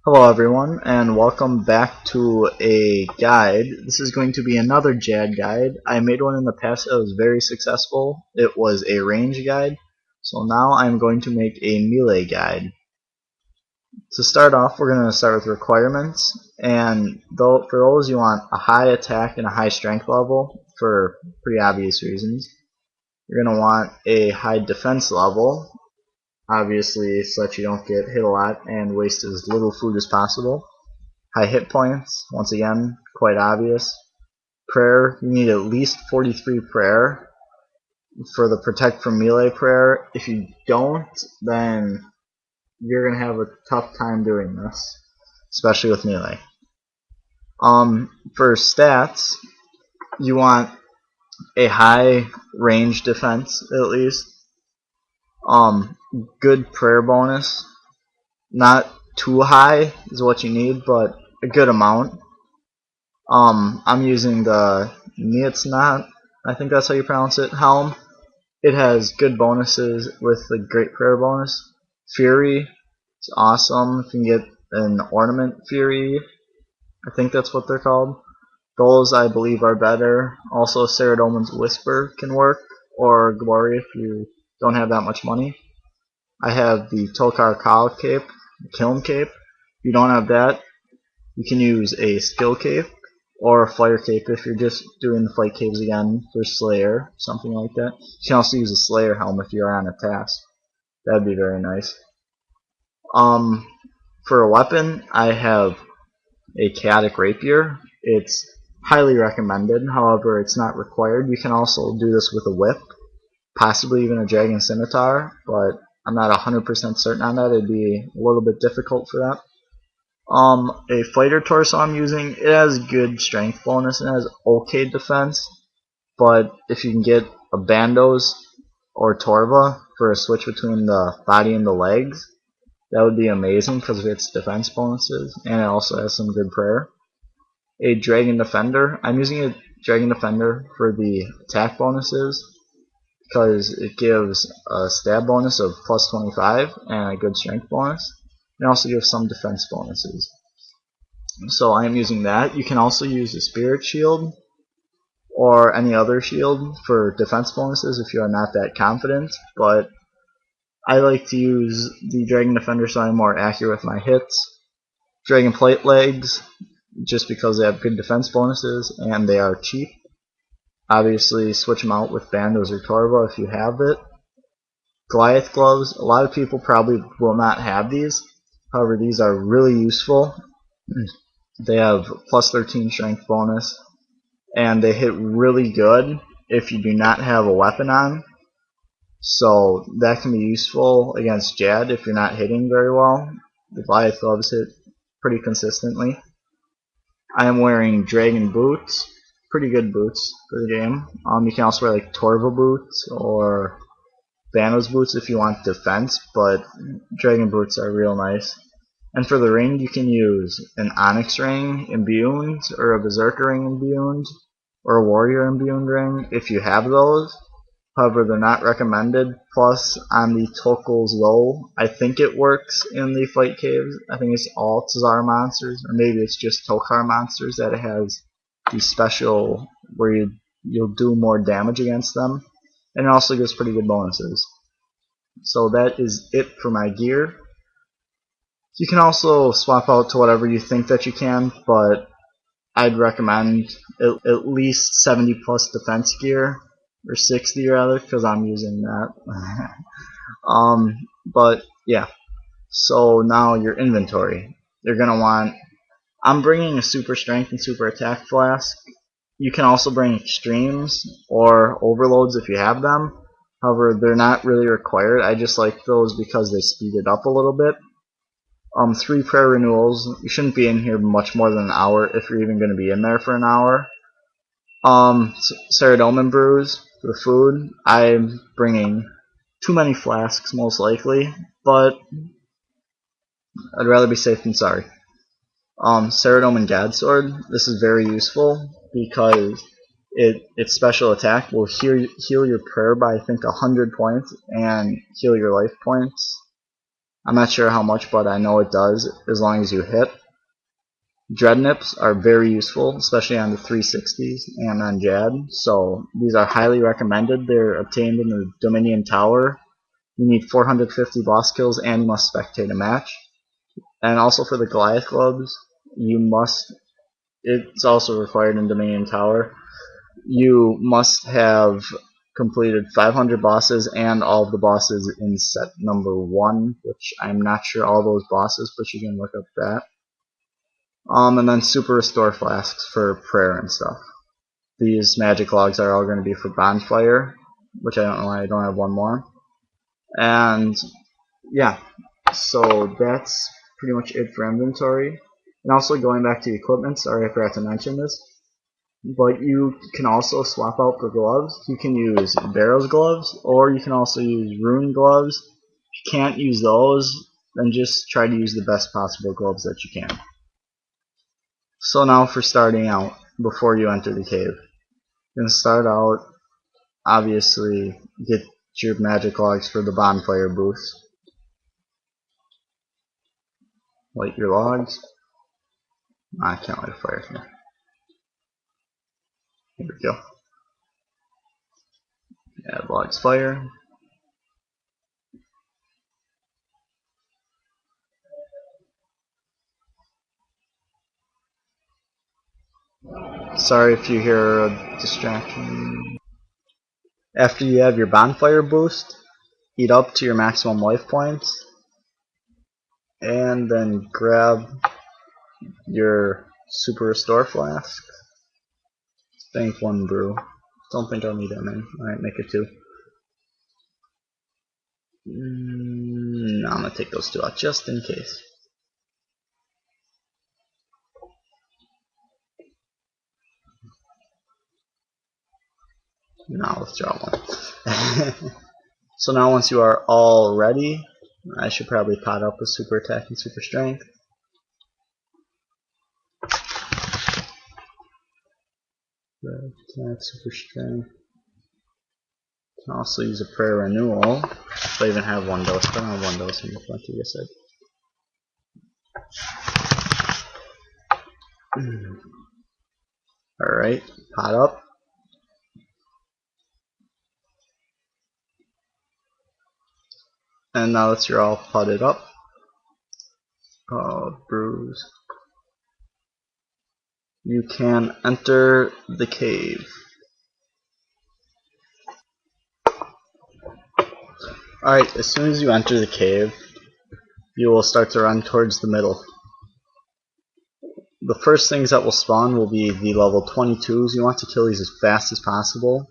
Hello everyone, and welcome back to a guide. This is going to be another Jad guide. I made one in the past that was very successful. It was a range guide, so now I'm going to make a melee guide. To start off, we're going to start with requirements, and for those you want a high attack and a high strength level for pretty obvious reasons. You're going to want a high defense level, obviously so that you don't get hit a lot and waste as little food as possible. High hit points, once again, quite obvious. Prayer, you need at least 43 prayer for the protect from melee prayer. If you don't, then you're going to have a tough time doing this, especially with melee. For stats, you want a high range defense at least. Good prayer bonus, not too high is what you need, but a good amount. I'm using the Nietzsche, I think that's how you pronounce it, helm. It has good bonuses with the great prayer bonus. Fury, it's awesome. You can get an ornament Fury, I think that's what they're called. Those I believe are better. Also Saradomin's Whisper can work, or Glory if you don't have that much money. I have the Tokar Kal cape, Kiln cape. If you don't have that, you can use a skill cape or a fire cape if you're just doing the fight caves again for Slayer, something like that. You can also use a Slayer helm if you're on a task. That'd be very nice. For a weapon, I have a Chaotic Rapier. It's highly recommended, however, it's not required. You can also do this with a whip, possibly even a Dragon Scimitar, but I'm not 100% certain on that. It'd be a little bit difficult for that. A fighter torso I'm using, it has good strength bonus and it has okay defense, but if you can get a Bandos or Torva for a switch between the body and the legs, that would be amazing because of its defense bonuses, and it also has some good prayer. A Dragon Defender, I'm using a Dragon Defender for the attack bonuses because it gives a stab bonus of plus 25 and a good strength bonus. It also gives some defense bonuses. So I am using that. You can also use a Spirit Shield or any other shield for defense bonuses if you are not that confident, but I like to use the Dragon Defender so I'm more accurate with my hits. Dragon Plate Legs, just because they have good defense bonuses and they are cheap. Obviously switch them out with Bandos or Torva if you have it. Goliath Gloves, a lot of people probably will not have these. However, these are really useful. They have plus 13 strength bonus, and they hit really good if you do not have a weapon on. So that can be useful against Jad if you're not hitting very well. The Goliath Gloves hit pretty consistently. I am wearing Dragon Boots, pretty good boots for the game. You can also wear like Torva boots or Bandos boots if you want defense, but Dragon boots are real nice. And for the ring, you can use an Onyx ring imbued, or a Berserker ring imbued, or a Warrior imbued ring if you have those. However, they're not recommended. Plus, on the Tokel's Low, I think it works in the fight caves. I think it's all Tazar monsters, or maybe it's just Tokar monsters that it has the special where you'll do more damage against them. And it also gives pretty good bonuses. So that is it for my gear. You can also swap out to whatever you think that you can, but I'd recommend at least 70 plus defense gear, or 60 rather, because I'm using that. But yeah, so now your inventory. You're going to want, I'm bringing a super strength and super attack flask. You can also bring extremes or overloads if you have them. However, they're not really required. I just like those because they speed it up a little bit. 3 prayer renewals. You shouldn't be in here much more than an hour if you're even going to be in there for an hour. Saradomin brews for food. I'm bringing too many flasks most likely, but I'd rather be safe than sorry. Saradomin Jad sword. This is very useful because its special attack will heal your prayer by I think 100 points and heal your life points I'm not sure how much, but I know it does as long as you hit. Dread Nips are very useful, especially on the 360s and on Jad, so these are highly recommended. They're obtained in the Dominion Tower. You need 450 boss kills and you must spectate a match. And also for the Goliath Gloves, it's also required in Dominion Tower. You must have completed 500 bosses and all of the bosses in set number 1, which I'm not sure all those bosses, but you can look up that. And then Super Restore Flasks for prayer and stuff. These magic logs are all going to be for Bonfire, which I don't know why I don't have one more. And yeah, so that's pretty much it for inventory. And also going back to equipment, sorry I forgot to mention this, but you can also swap out for gloves. You can use Barrow's gloves, or you can also use Rune gloves. If you can't use those, then just try to use the best possible gloves that you can. So now for starting out, before you enter the cave. You're going to start out, obviously, get your magic logs for the bonfire boost. Light your logs. I can't light a fire here. Here we go. Add logs fire. Sorry if you hear a distraction. After you have your bonfire boost, heat up to your maximum life points, and then grab your super restore flask. Bank 1 brew. Don't think I'll need that many. Alright, make it 2. No, I'm gonna take those 2 out just in case. Now withdraw 1. So now once you are all ready, I should probably pot up with super attack and super strength. Attack, super strength. Can also use a prayer renewal. If I even have 1 dose, but I don't have 1 dose in the front, I guess Alright, pot up. And now that you're all potted up, brews, you can enter the cave. Alright, as soon as you enter the cave, you will start to run towards the middle. The first things that will spawn will be the level 22s. You want to kill these as fast as possible,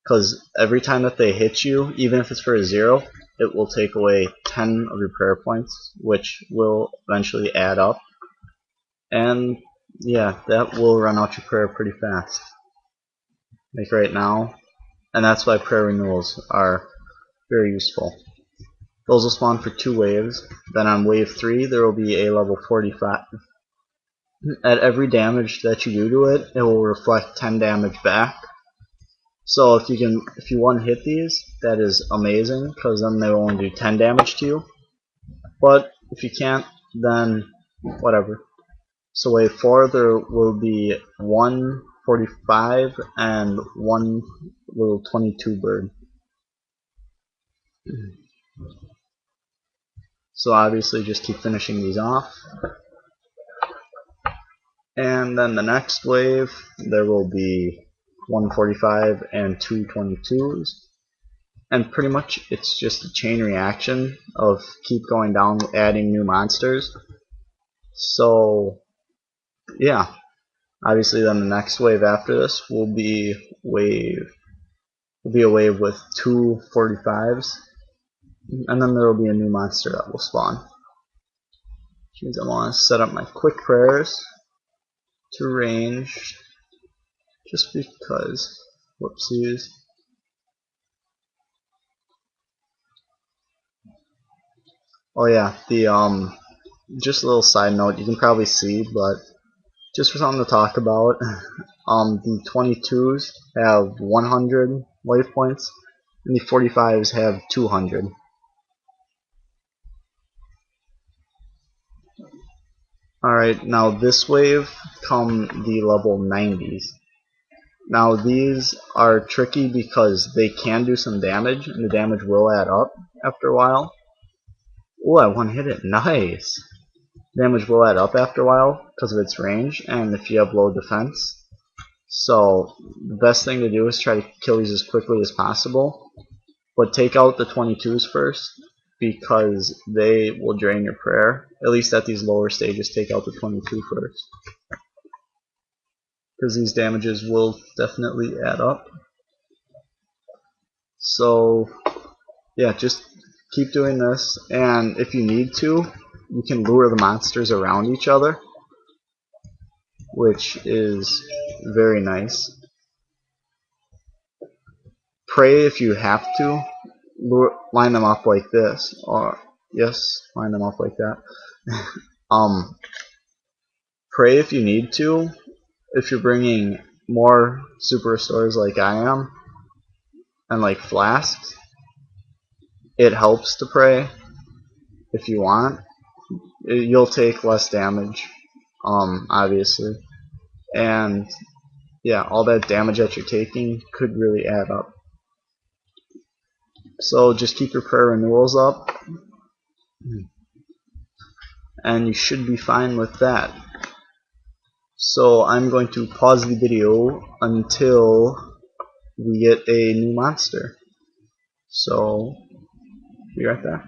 because every time that they hit you, even if it's for a 0, it will take away 10 of your prayer points, which will eventually add up. And yeah, that will run out your prayer pretty fast. Like right now. And that's why prayer renewals are very useful. Those will spawn for 2 waves. Then on wave 3 there will be a level 45. At every damage that you do to it, it will reflect 10 damage back. So if you one hit these, that is amazing, because then they will only do 10 damage to you. But if you can't, then whatever. So wave 4 there will be 1 45 and 1 little 22 bird. So obviously just keep finishing these off. And then the next wave there will be 145 and 2 22s. And pretty much it's just a chain reaction of keep going down, adding new monsters. So yeah, obviously then the next wave after this will be a wave with 2 45s, and then there will be a new monster that will spawn. Which means I want to set up my quick prayers to range, just because. Whoopsies. Oh yeah, just a little side note, you can probably see, but just for something to talk about, the 22s have 100 life points, and the 45s have 200. Alright, now this wave come the level 90s. Now these are tricky because they can do some damage, and the damage will add up after a while. Oh, I one-hit it. Nice! Damage will add up after a while because of its range, and if you have low defense. So the best thing to do is try to kill these as quickly as possible. But take out the 22s first, because they will drain your prayer. At least at these lower stages, take out the 22 first. Because these damages will definitely add up. So yeah, just keep doing this, and if you need to, you can lure the monsters around each other, which is very nice. Pray if you have to, line them up like this, or yes, line them up like that. Pray if you need to. If you're bringing more super restores like I am, and like flasks, it helps to pray if you want. You'll take less damage, obviously, and yeah, all that damage that you're taking could really add up. So just keep your prayer renewals up, and you should be fine with that. So I'm going to pause the video until we get a new monster. So be right back.